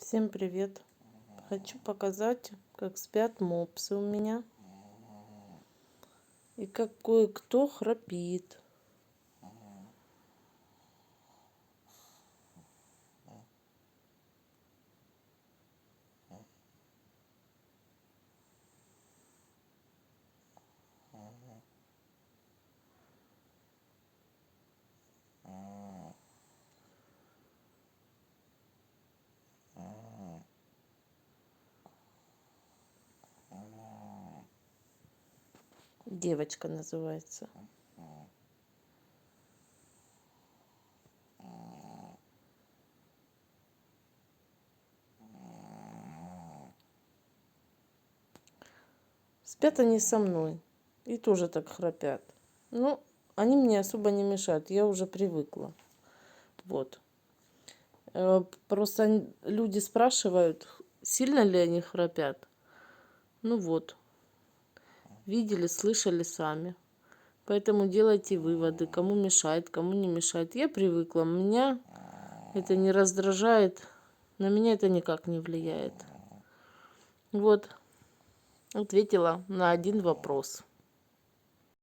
Всем привет! Хочу показать, как спят мопсы у меня и как кое-кто храпит. Девочка называется. Спят они со мной и тоже так храпят. Ну, они мне особо не мешают, я уже привыкла. Вот. Просто люди спрашивают, сильно ли они храпят. Ну вот. Видели, слышали сами. Поэтому делайте выводы, кому мешает, кому не мешает. Я привыкла, меня это не раздражает, на меня это никак не влияет. Вот, ответила на один вопрос.